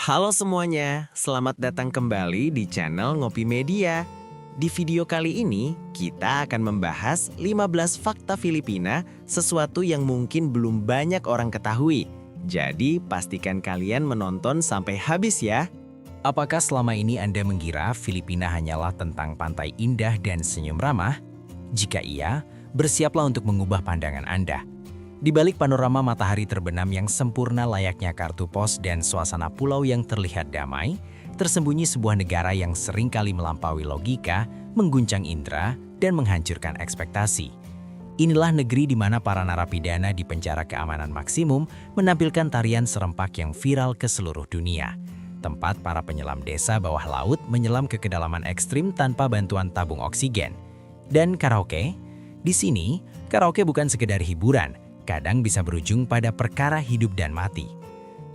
Halo semuanya, selamat datang kembali di channel Ngopi Media. Di video kali ini, kita akan membahas 15 fakta Filipina, sesuatu yang mungkin belum banyak orang ketahui. Jadi, pastikan kalian menonton sampai habis ya. Apakah selama ini Anda mengira Filipina hanyalah tentang pantai indah dan senyum ramah? Jika iya, bersiaplah untuk mengubah pandangan Anda. Di balik panorama matahari terbenam yang sempurna layaknya kartu pos dan suasana pulau yang terlihat damai, tersembunyi sebuah negara yang seringkali melampaui logika, mengguncang indera, dan menghancurkan ekspektasi. Inilah negeri di mana para narapidana di penjara keamanan maksimum menampilkan tarian serempak yang viral ke seluruh dunia. Tempat para penyelam desa bawah laut menyelam ke kedalaman ekstrim tanpa bantuan tabung oksigen. Dan karaoke? Di sini, karaoke bukan sekedar hiburan, kadang bisa berujung pada perkara hidup dan mati.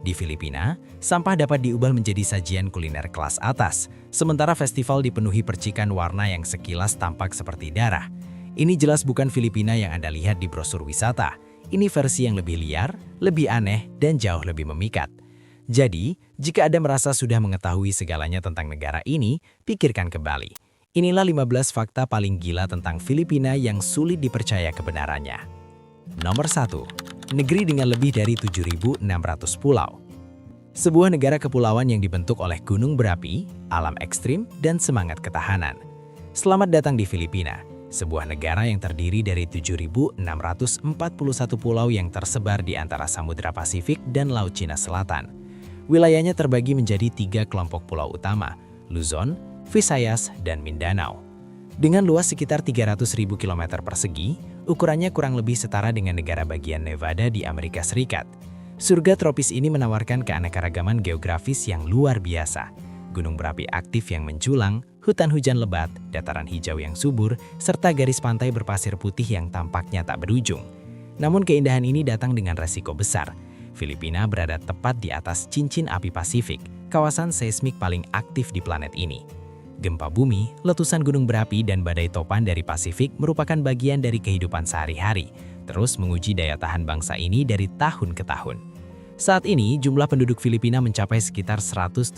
Di Filipina, sampah dapat diubah menjadi sajian kuliner kelas atas, sementara festival dipenuhi percikan warna yang sekilas tampak seperti darah. Ini jelas bukan Filipina yang Anda lihat di brosur wisata. Ini versi yang lebih liar, lebih aneh, dan jauh lebih memikat. Jadi, jika Anda merasa sudah mengetahui segalanya tentang negara ini, pikirkan kembali. Inilah 15 fakta paling gila tentang Filipina yang sulit dipercaya kebenarannya. Nomor 1. Negeri dengan lebih dari 7.600 pulau. Sebuah negara kepulauan yang dibentuk oleh gunung berapi, alam ekstrim, dan semangat ketahanan. Selamat datang di Filipina, sebuah negara yang terdiri dari 7.641 pulau yang tersebar di antara Samudra Pasifik dan Laut Cina Selatan. Wilayahnya terbagi menjadi 3 kelompok pulau utama, Luzon, Visayas, dan Mindanao. Dengan luas sekitar 300.000 km persegi, ukurannya kurang lebih setara dengan negara bagian Nevada di Amerika Serikat. Surga tropis ini menawarkan keanekaragaman geografis yang luar biasa. Gunung berapi aktif yang menjulang, hutan hujan lebat, dataran hijau yang subur, serta garis pantai berpasir putih yang tampaknya tak berujung. Namun keindahan ini datang dengan resiko besar. Filipina berada tepat di atas cincin api Pasifik, kawasan seismik paling aktif di planet ini. Gempa bumi, letusan gunung berapi, dan badai topan dari Pasifik merupakan bagian dari kehidupan sehari-hari, terus menguji daya tahan bangsa ini dari tahun ke tahun. Saat ini, jumlah penduduk Filipina mencapai sekitar 117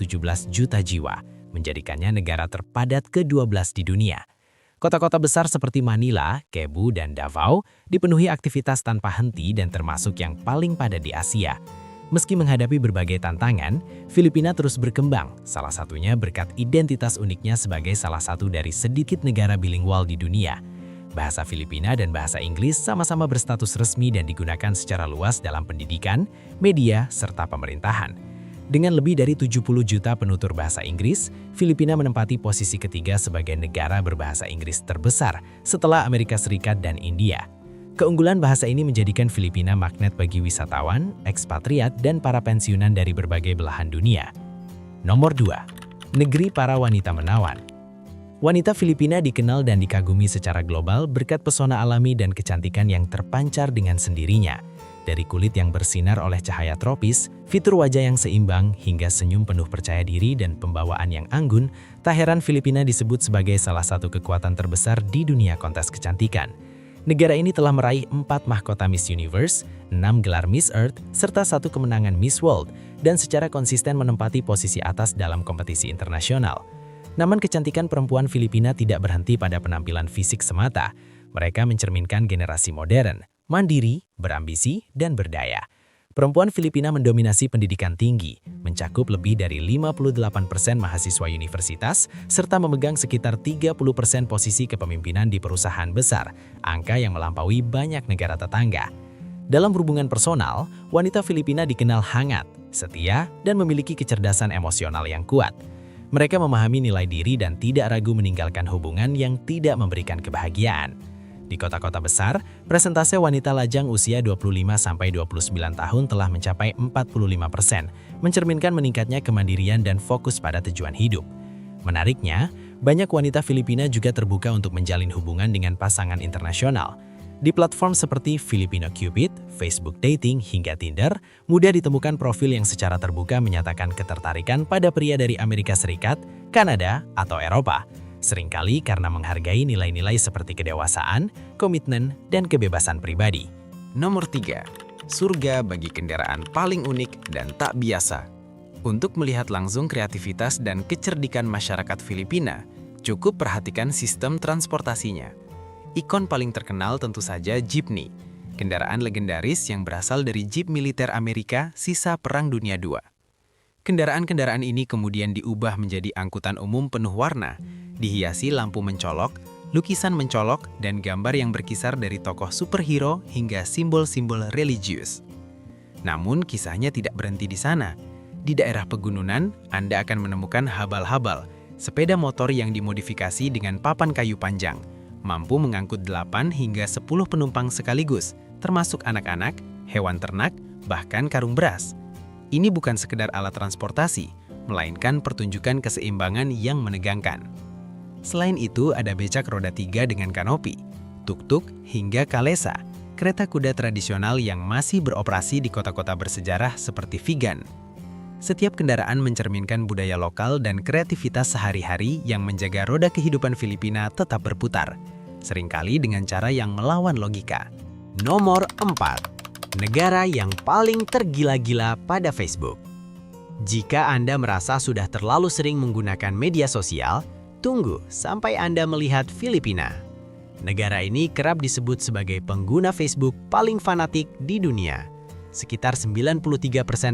juta jiwa, menjadikannya negara terpadat ke-12 di dunia. Kota-kota besar seperti Manila, Cebu, dan Davao dipenuhi aktivitas tanpa henti dan termasuk yang paling padat di Asia. Meski menghadapi berbagai tantangan, Filipina terus berkembang, salah satunya berkat identitas uniknya sebagai salah satu dari sedikit negara bilingual di dunia. Bahasa Filipina dan bahasa Inggris sama-sama berstatus resmi dan digunakan secara luas dalam pendidikan, media, serta pemerintahan. Dengan lebih dari 70 juta penutur bahasa Inggris, Filipina menempati posisi ketiga sebagai negara berbahasa Inggris terbesar setelah Amerika Serikat dan India. Keunggulan bahasa ini menjadikan Filipina magnet bagi wisatawan, ekspatriat, dan para pensiunan dari berbagai belahan dunia. Nomor 2. Negeri para wanita menawan. Wanita Filipina dikenal dan dikagumi secara global berkat pesona alami dan kecantikan yang terpancar dengan sendirinya. Dari kulit yang bersinar oleh cahaya tropis, fitur wajah yang seimbang, hingga senyum penuh percaya diri dan pembawaan yang anggun, tak heran Filipina disebut sebagai salah satu kekuatan terbesar di dunia kontes kecantikan. Negara ini telah meraih 4 mahkota Miss Universe, 6 gelar Miss Earth, serta 1 kemenangan Miss World, dan secara konsisten menempati posisi atas dalam kompetisi internasional. Namun kecantikan perempuan Filipina tidak berhenti pada penampilan fisik semata. Mereka mencerminkan generasi modern, mandiri, berambisi, dan berdaya. Perempuan Filipina mendominasi pendidikan tinggi, mencakup lebih dari 58% mahasiswa universitas, serta memegang sekitar 30% posisi kepemimpinan di perusahaan besar, angka yang melampaui banyak negara tetangga. Dalam hubungan personal, wanita Filipina dikenal hangat, setia, dan memiliki kecerdasan emosional yang kuat. Mereka memahami nilai diri dan tidak ragu meninggalkan hubungan yang tidak memberikan kebahagiaan. Di kota-kota besar, persentase wanita lajang usia 25-29 tahun telah mencapai 45%, mencerminkan meningkatnya kemandirian dan fokus pada tujuan hidup. Menariknya, banyak wanita Filipina juga terbuka untuk menjalin hubungan dengan pasangan internasional. Di platform seperti Filipino Cupid, Facebook Dating, hingga Tinder, mudah ditemukan profil yang secara terbuka menyatakan ketertarikan pada pria dari Amerika Serikat, Kanada, atau Eropa. Seringkali karena menghargai nilai-nilai seperti kedewasaan, komitmen, dan kebebasan pribadi. Nomor 3. Surga bagi kendaraan paling unik dan tak biasa. Untuk melihat langsung kreativitas dan kecerdikan masyarakat Filipina, cukup perhatikan sistem transportasinya. Ikon paling terkenal tentu saja jeepney, kendaraan legendaris yang berasal dari jeep militer Amerika sisa Perang Dunia II. Kendaraan-kendaraan ini kemudian diubah menjadi angkutan umum penuh warna, dihiasi lampu mencolok, lukisan mencolok, dan gambar yang berkisar dari tokoh superhero hingga simbol-simbol religius. Namun kisahnya tidak berhenti di sana. Di daerah pegunungan, Anda akan menemukan habal-habal, sepeda motor yang dimodifikasi dengan papan kayu panjang, mampu mengangkut 8 hingga 10 penumpang sekaligus, termasuk anak-anak, hewan ternak, bahkan karung beras. Ini bukan sekedar alat transportasi, melainkan pertunjukan keseimbangan yang menegangkan. Selain itu, ada becak roda 3 dengan kanopi, tuk-tuk, hingga kalesa, kereta kuda tradisional yang masih beroperasi di kota-kota bersejarah seperti Vigan. Setiap kendaraan mencerminkan budaya lokal dan kreativitas sehari-hari yang menjaga roda kehidupan Filipina tetap berputar, seringkali dengan cara yang melawan logika. Nomor 4. Negara yang paling tergila-gila pada Facebook. Jika Anda merasa sudah terlalu sering menggunakan media sosial, tunggu sampai Anda melihat Filipina. Negara ini kerap disebut sebagai pengguna Facebook paling fanatik di dunia. Sekitar 93%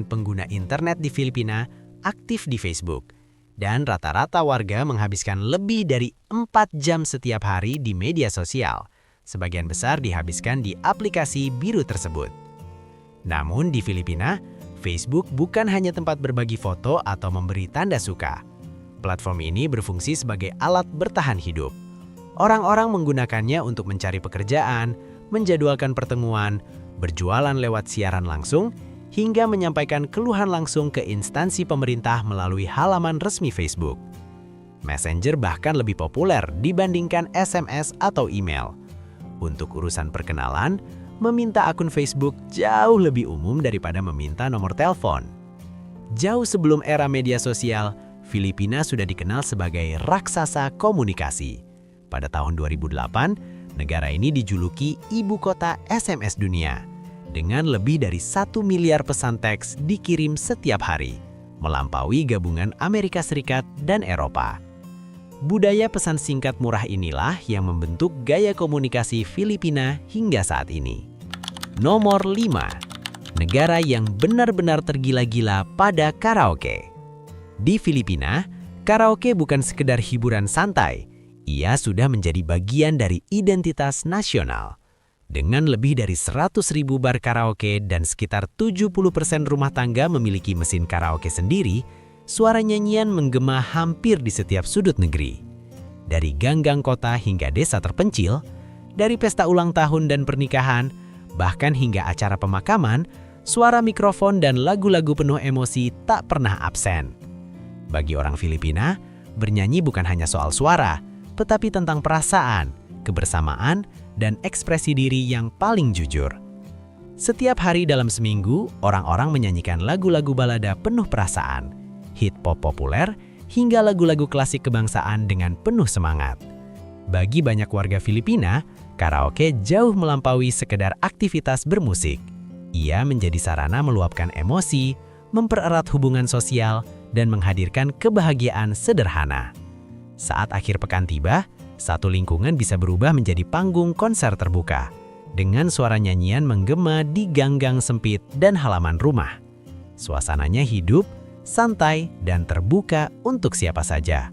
pengguna internet di Filipina aktif di Facebook, dan rata-rata warga menghabiskan lebih dari 4 jam setiap hari di media sosial. Sebagian besar dihabiskan di aplikasi biru tersebut. Namun di Filipina, Facebook bukan hanya tempat berbagi foto atau memberi tanda suka. Platform ini berfungsi sebagai alat bertahan hidup. Orang-orang menggunakannya untuk mencari pekerjaan, menjadwalkan pertemuan, berjualan lewat siaran langsung, hingga menyampaikan keluhan langsung ke instansi pemerintah melalui halaman resmi Facebook. Messenger bahkan lebih populer dibandingkan SMS atau email. Untuk urusan perkenalan, meminta akun Facebook jauh lebih umum daripada meminta nomor telepon. Jauh sebelum era media sosial, Filipina sudah dikenal sebagai raksasa komunikasi. Pada tahun 2008, negara ini dijuluki ibu kota SMS dunia, dengan lebih dari 1 miliar pesan teks dikirim setiap hari, melampaui gabungan Amerika Serikat dan Eropa. Budaya pesan singkat murah inilah yang membentuk gaya komunikasi Filipina hingga saat ini. Nomor 5. Negara yang benar-benar tergila-gila pada karaoke. Di Filipina, karaoke bukan sekedar hiburan santai, ia sudah menjadi bagian dari identitas nasional. Dengan lebih dari 100.000 bar karaoke dan sekitar 70% rumah tangga memiliki mesin karaoke sendiri, suara nyanyian menggema hampir di setiap sudut negeri. Dari gang-gang kota hingga desa terpencil, dari pesta ulang tahun dan pernikahan, bahkan hingga acara pemakaman, suara mikrofon dan lagu-lagu penuh emosi tak pernah absen. Bagi orang Filipina, bernyanyi bukan hanya soal suara, tetapi tentang perasaan, kebersamaan, dan ekspresi diri yang paling jujur. Setiap hari dalam seminggu, orang-orang menyanyikan lagu-lagu balada penuh perasaan, hit pop populer, hingga lagu-lagu klasik kebangsaan dengan penuh semangat. Bagi banyak warga Filipina, karaoke jauh melampaui sekedar aktivitas bermusik. Ia menjadi sarana meluapkan emosi, mempererat hubungan sosial, dan menghadirkan kebahagiaan sederhana. Saat akhir pekan tiba, satu lingkungan bisa berubah menjadi panggung konser terbuka, dengan suara nyanyian menggema di gang-gang sempit dan halaman rumah. Suasananya hidup, santai, dan terbuka untuk siapa saja.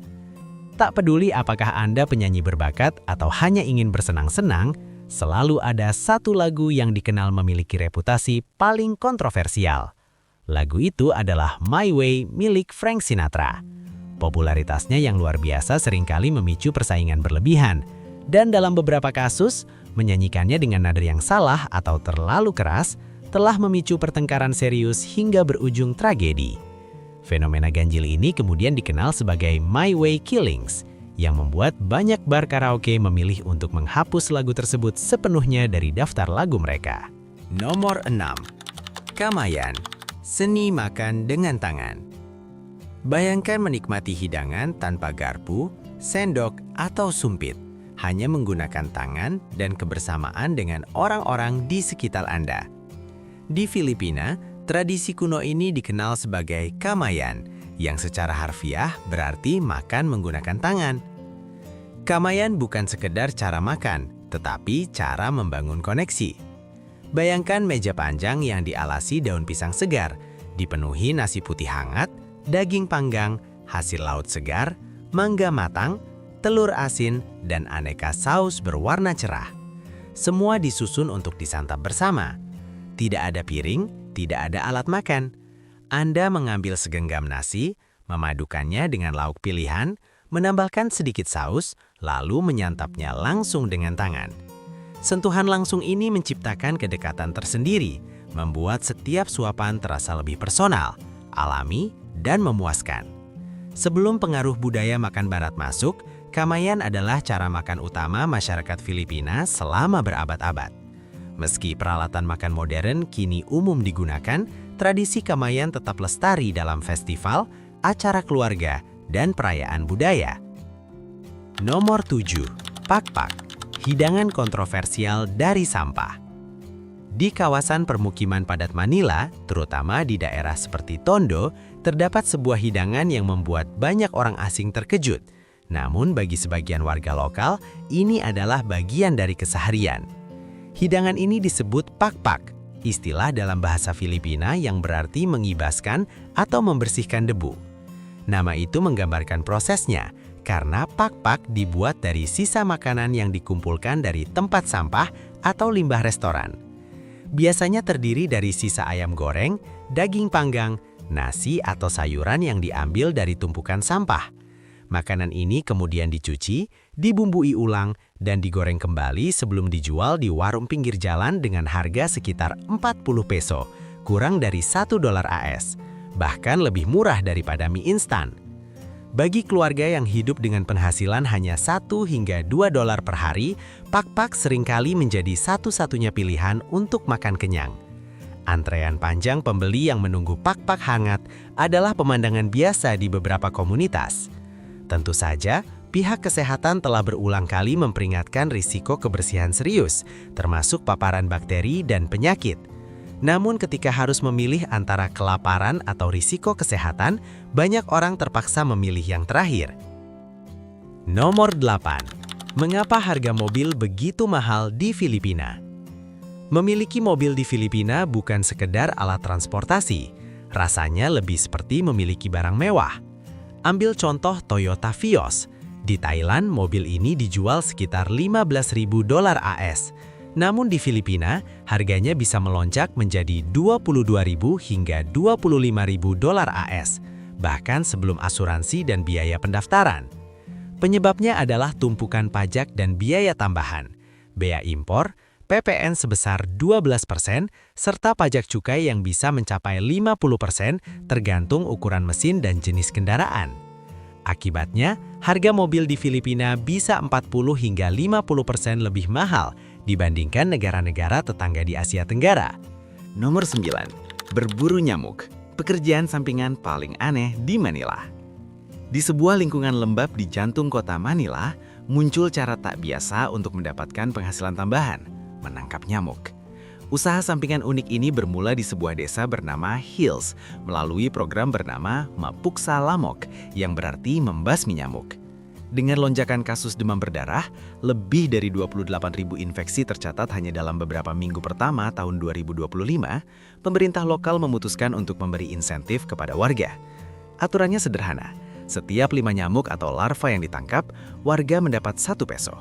Tak peduli apakah Anda penyanyi berbakat atau hanya ingin bersenang-senang, selalu ada satu lagu yang dikenal memiliki reputasi paling kontroversial. Lagu itu adalah My Way milik Frank Sinatra. Popularitasnya yang luar biasa seringkali memicu persaingan berlebihan, dan dalam beberapa kasus, menyanyikannya dengan nada yang salah atau terlalu keras telah memicu pertengkaran serius hingga berujung tragedi. Fenomena ganjil ini kemudian dikenal sebagai My Way Killings, yang membuat banyak bar karaoke memilih untuk menghapus lagu tersebut sepenuhnya dari daftar lagu mereka. Nomor 6. Kamayan, seni makan dengan tangan. Bayangkan menikmati hidangan tanpa garpu, sendok, atau sumpit, hanya menggunakan tangan dan kebersamaan dengan orang-orang di sekitar Anda. Di Filipina, Tradisi kuno ini dikenal sebagai Kamayan, yang secara harfiah berarti makan menggunakan tangan. Kamayan bukan sekedar cara makan, tetapi cara membangun koneksi. Bayangkan meja panjang yang dialasi daun pisang segar, dipenuhi nasi putih hangat, daging panggang, hasil laut segar, mangga matang, telur asin, dan aneka saus berwarna cerah. Semua disusun untuk disantap bersama. Tidak ada piring, tidak ada alat makan. Anda mengambil segenggam nasi, memadukannya dengan lauk pilihan, menambahkan sedikit saus, lalu menyantapnya langsung dengan tangan. Sentuhan langsung ini menciptakan kedekatan tersendiri, membuat setiap suapan terasa lebih personal, alami, dan memuaskan. Sebelum pengaruh budaya makan barat masuk, Kamayan adalah cara makan utama masyarakat Filipina selama berabad-abad. Meski peralatan makan modern kini umum digunakan, tradisi Kamayan tetap lestari dalam festival, acara keluarga, dan perayaan budaya. Nomor 7. Pakpak, hidangan kontroversial dari sampah. Di kawasan permukiman padat Manila, terutama di daerah seperti Tondo, terdapat sebuah hidangan yang membuat banyak orang asing terkejut. Namun bagi sebagian warga lokal, ini adalah bagian dari keseharian. Hidangan ini disebut pakpak, istilah dalam bahasa Filipina yang berarti mengibaskan atau membersihkan debu. Nama itu menggambarkan prosesnya, karena pakpak dibuat dari sisa makanan yang dikumpulkan dari tempat sampah atau limbah restoran. Biasanya terdiri dari sisa ayam goreng, daging panggang, nasi atau sayuran yang diambil dari tumpukan sampah. Makanan ini kemudian dicuci, dibumbui ulang, dan digoreng kembali sebelum dijual di warung pinggir jalan dengan harga sekitar 40 peso, kurang dari $1 AS, bahkan lebih murah daripada mie instan. Bagi keluarga yang hidup dengan penghasilan hanya $1 hingga $2 per hari, pakpak seringkali menjadi satu-satunya pilihan untuk makan kenyang. Antrean panjang pembeli yang menunggu pakpak hangat adalah pemandangan biasa di beberapa komunitas. Tentu saja, pihak kesehatan telah berulang kali memperingatkan risiko kebersihan serius, termasuk paparan bakteri dan penyakit. Namun ketika harus memilih antara kelaparan atau risiko kesehatan, banyak orang terpaksa memilih yang terakhir. Nomor 8. Mengapa harga mobil begitu mahal di Filipina? Memiliki mobil di Filipina bukan sekedar alat transportasi. Rasanya lebih seperti memiliki barang mewah. Ambil contoh Toyota Vios. Di Thailand, mobil ini dijual sekitar $15.000 AS. Namun di Filipina, harganya bisa melonjak menjadi $22.000 hingga $25.000 AS, bahkan sebelum asuransi dan biaya pendaftaran. Penyebabnya adalah tumpukan pajak dan biaya tambahan, bea impor, PPN sebesar 12%, serta pajak cukai yang bisa mencapai 50% tergantung ukuran mesin dan jenis kendaraan. Akibatnya, harga mobil di Filipina bisa 40 hingga 50% lebih mahal dibandingkan negara-negara tetangga di Asia Tenggara. Nomor 9. Berburu nyamuk, pekerjaan sampingan paling aneh di Manila. Di sebuah lingkungan lembab di jantung kota Manila, muncul cara tak biasa untuk mendapatkan penghasilan tambahan, menangkap nyamuk. Usaha sampingan unik ini bermula di sebuah desa bernama Hills melalui program bernama Mapuksa Lamok yang berarti membasmi nyamuk. Dengan lonjakan kasus demam berdarah, lebih dari 28.000 infeksi tercatat hanya dalam beberapa minggu pertama tahun 2025, pemerintah lokal memutuskan untuk memberi insentif kepada warga. Aturannya sederhana, setiap 5 nyamuk atau larva yang ditangkap, warga mendapat 1 peso.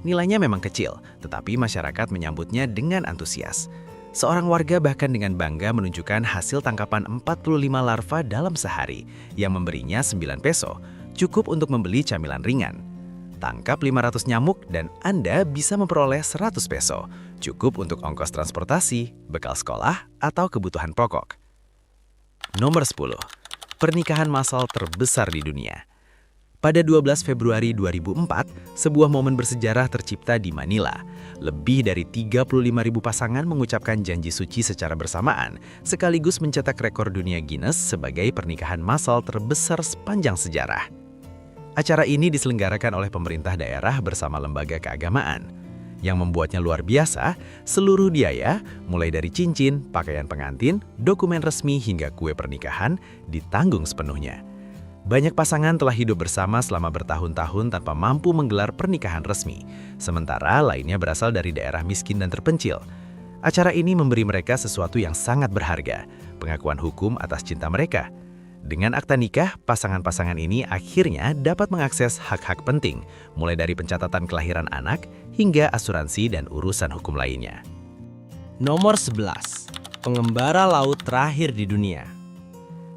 Nilainya memang kecil, tetapi masyarakat menyambutnya dengan antusias. Seorang warga bahkan dengan bangga menunjukkan hasil tangkapan 45 larva dalam sehari, yang memberinya 9 peso, cukup untuk membeli camilan ringan. Tangkap 500 nyamuk dan Anda bisa memperoleh 100 peso, cukup untuk ongkos transportasi, bekal sekolah, atau kebutuhan pokok. Nomor 10. Pernikahan massal terbesar di dunia. Pada 12 Februari 2004, sebuah momen bersejarah tercipta di Manila. Lebih dari 35.000 pasangan mengucapkan janji suci secara bersamaan, sekaligus mencetak rekor dunia Guinness sebagai pernikahan massal terbesar sepanjang sejarah. Acara ini diselenggarakan oleh pemerintah daerah bersama lembaga keagamaan. Yang membuatnya luar biasa, seluruh biaya, mulai dari cincin, pakaian pengantin, dokumen resmi hingga kue pernikahan, ditanggung sepenuhnya. Banyak pasangan telah hidup bersama selama bertahun-tahun tanpa mampu menggelar pernikahan resmi, sementara lainnya berasal dari daerah miskin dan terpencil. Acara ini memberi mereka sesuatu yang sangat berharga, pengakuan hukum atas cinta mereka. Dengan akta nikah, pasangan-pasangan ini akhirnya dapat mengakses hak-hak penting, mulai dari pencatatan kelahiran anak hingga asuransi dan urusan hukum lainnya. Nomor 11. Pengembara laut terakhir di dunia.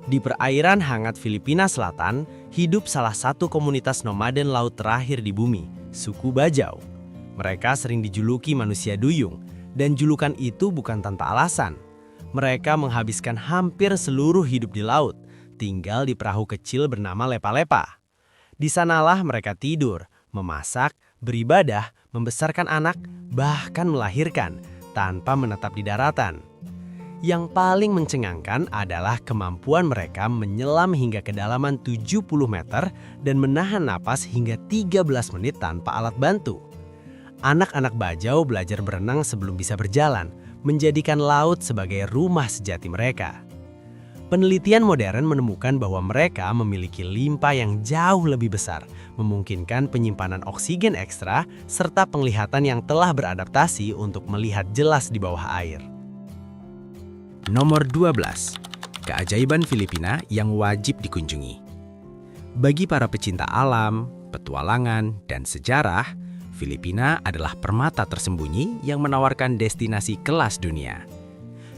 Di perairan hangat Filipina Selatan, hidup salah satu komunitas nomaden laut terakhir di bumi, suku Bajau. Mereka sering dijuluki manusia duyung, dan julukan itu bukan tanpa alasan. Mereka menghabiskan hampir seluruh hidup di laut, tinggal di perahu kecil bernama Lepa-Lepa. Di sanalah mereka tidur, memasak, beribadah, membesarkan anak, bahkan melahirkan, tanpa menetap di daratan. Yang paling mencengangkan adalah kemampuan mereka menyelam hingga kedalaman 70 meter dan menahan napas hingga 13 menit tanpa alat bantu. Anak-anak Bajau belajar berenang sebelum bisa berjalan, menjadikan laut sebagai rumah sejati mereka. Penelitian modern menemukan bahwa mereka memiliki limpa yang jauh lebih besar, memungkinkan penyimpanan oksigen ekstra, serta penglihatan yang telah beradaptasi untuk melihat jelas di bawah air. Nomor 12. Keajaiban Filipina yang wajib dikunjungi. Bagi para pecinta alam, petualangan, dan sejarah, Filipina adalah permata tersembunyi yang menawarkan destinasi kelas dunia.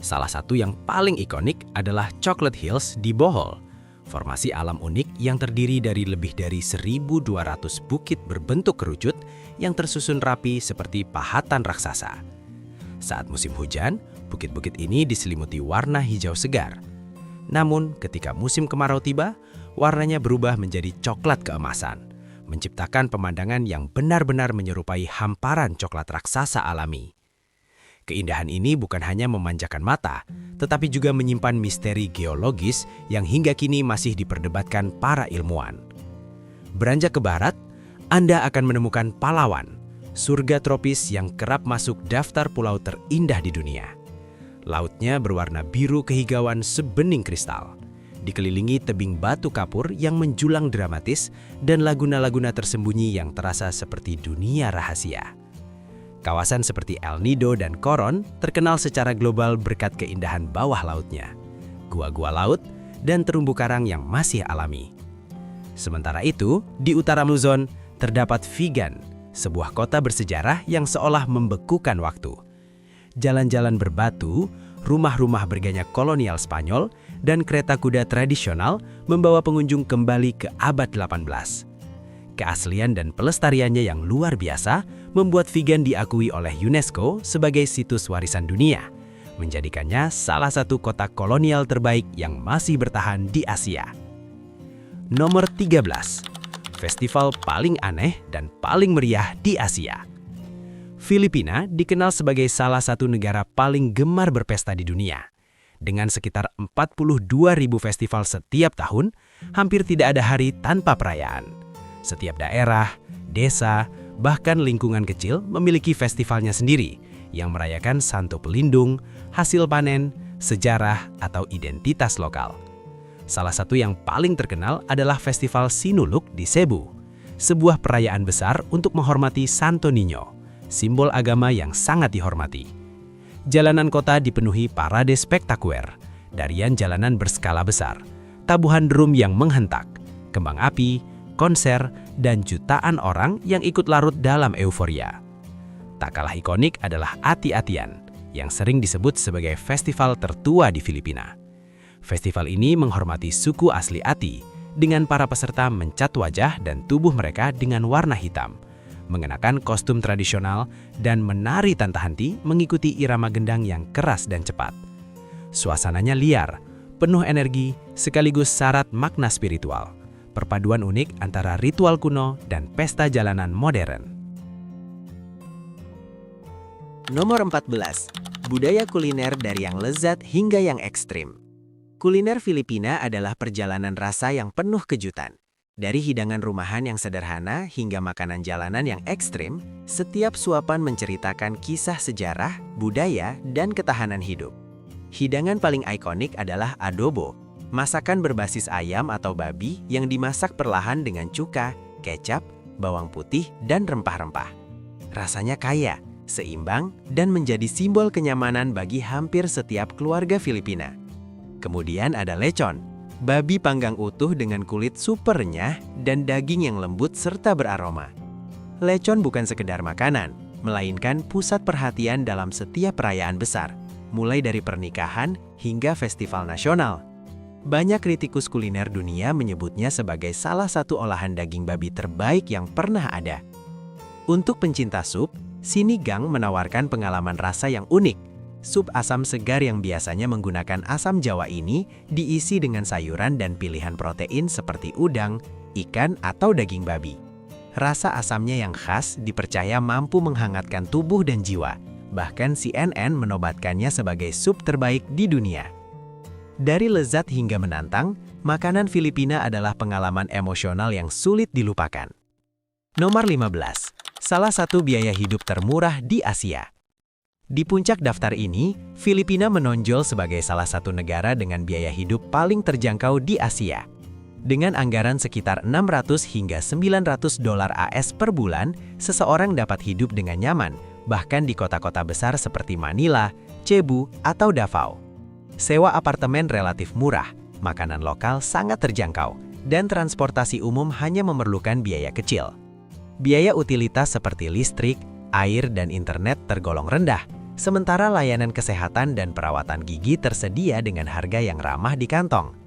Salah satu yang paling ikonik adalah Chocolate Hills di Bohol, formasi alam unik yang terdiri dari lebih dari 1.200 bukit berbentuk kerucut yang tersusun rapi seperti pahatan raksasa. Saat musim hujan, bukit-bukit ini diselimuti warna hijau segar. Namun, ketika musim kemarau tiba, warnanya berubah menjadi coklat keemasan, menciptakan pemandangan yang benar-benar menyerupai hamparan coklat raksasa alami. Keindahan ini bukan hanya memanjakan mata, tetapi juga menyimpan misteri geologis yang hingga kini masih diperdebatkan para ilmuwan. Beranjak ke barat, Anda akan menemukan Palawan, surga tropis yang kerap masuk daftar pulau terindah di dunia. Lautnya berwarna biru kehijauan sebening kristal, dikelilingi tebing batu kapur yang menjulang dramatis dan laguna-laguna tersembunyi yang terasa seperti dunia rahasia. Kawasan seperti El Nido dan Coron terkenal secara global berkat keindahan bawah lautnya, gua-gua laut, dan terumbu karang yang masih alami. Sementara itu, di utara Luzon terdapat Vigan, sebuah kota bersejarah yang seolah membekukan waktu. Jalan-jalan berbatu, rumah-rumah bergaya kolonial Spanyol, dan kereta kuda tradisional membawa pengunjung kembali ke abad 18. Keaslian dan pelestariannya yang luar biasa membuat Vigan diakui oleh UNESCO sebagai situs warisan dunia, menjadikannya salah satu kota kolonial terbaik yang masih bertahan di Asia. Nomor 13. Festival paling aneh dan paling meriah di Asia. Filipina dikenal sebagai salah satu negara paling gemar berpesta di dunia. Dengan sekitar 42.000 festival setiap tahun, hampir tidak ada hari tanpa perayaan. Setiap daerah, desa, bahkan lingkungan kecil memiliki festivalnya sendiri yang merayakan Santo Pelindung, hasil panen, sejarah, atau identitas lokal. Salah satu yang paling terkenal adalah Festival Sinulog di Cebu, sebuah perayaan besar untuk menghormati Santo Niño, simbol agama yang sangat dihormati. Jalanan kota dipenuhi parade spektakuler, darian jalanan berskala besar, tabuhan drum yang menghentak, kembang api, konser, dan jutaan orang yang ikut larut dalam euforia. Tak kalah ikonik adalah Ati-Atian, yang sering disebut sebagai festival tertua di Filipina. Festival ini menghormati suku asli Ati, dengan para peserta mencat wajah dan tubuh mereka dengan warna hitam, mengenakan kostum tradisional, dan menari tanpa henti mengikuti irama gendang yang keras dan cepat. Suasananya liar, penuh energi, sekaligus syarat makna spiritual. Perpaduan unik antara ritual kuno dan pesta jalanan modern. Nomor 14. Budaya kuliner dari yang lezat hingga yang ekstrim. Kuliner Filipina adalah perjalanan rasa yang penuh kejutan. Dari hidangan rumahan yang sederhana hingga makanan jalanan yang ekstrim, setiap suapan menceritakan kisah sejarah, budaya, dan ketahanan hidup. Hidangan paling ikonik adalah adobo, masakan berbasis ayam atau babi yang dimasak perlahan dengan cuka, kecap, bawang putih, dan rempah-rempah. Rasanya kaya, seimbang, dan menjadi simbol kenyamanan bagi hampir setiap keluarga Filipina. Kemudian ada lechon, babi panggang utuh dengan kulit super renyah dan daging yang lembut serta beraroma. Lechon bukan sekedar makanan, melainkan pusat perhatian dalam setiap perayaan besar, mulai dari pernikahan hingga festival nasional. Banyak kritikus kuliner dunia menyebutnya sebagai salah satu olahan daging babi terbaik yang pernah ada. Untuk pencinta sup, Sinigang menawarkan pengalaman rasa yang unik. Sup asam segar yang biasanya menggunakan asam jawa ini diisi dengan sayuran dan pilihan protein seperti udang, ikan, atau daging babi. Rasa asamnya yang khas dipercaya mampu menghangatkan tubuh dan jiwa. Bahkan CNN menobatkannya sebagai sup terbaik di dunia. Dari lezat hingga menantang, makanan Filipina adalah pengalaman emosional yang sulit dilupakan. Nomor 15. Salah satu biaya hidup termurah di Asia. Di puncak daftar ini, Filipina menonjol sebagai salah satu negara dengan biaya hidup paling terjangkau di Asia. Dengan anggaran sekitar 600 hingga 900 dolar AS per bulan, seseorang dapat hidup dengan nyaman, bahkan di kota-kota besar seperti Manila, Cebu, atau Davao. Sewa apartemen relatif murah, makanan lokal sangat terjangkau, dan transportasi umum hanya memerlukan biaya kecil. Biaya utilitas seperti listrik, air, dan internet tergolong rendah, sementara layanan kesehatan dan perawatan gigi tersedia dengan harga yang ramah di kantong.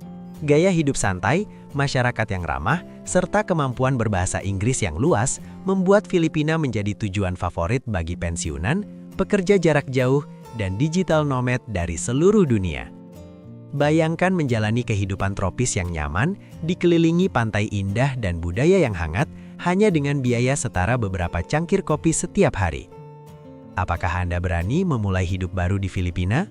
Gaya hidup santai, masyarakat yang ramah, serta kemampuan berbahasa Inggris yang luas membuat Filipina menjadi tujuan favorit bagi pensiunan, pekerja jarak jauh, dan digital nomad dari seluruh dunia. Bayangkan menjalani kehidupan tropis yang nyaman, dikelilingi pantai indah dan budaya yang hangat, hanya dengan biaya setara beberapa cangkir kopi setiap hari. Apakah Anda berani memulai hidup baru di Filipina?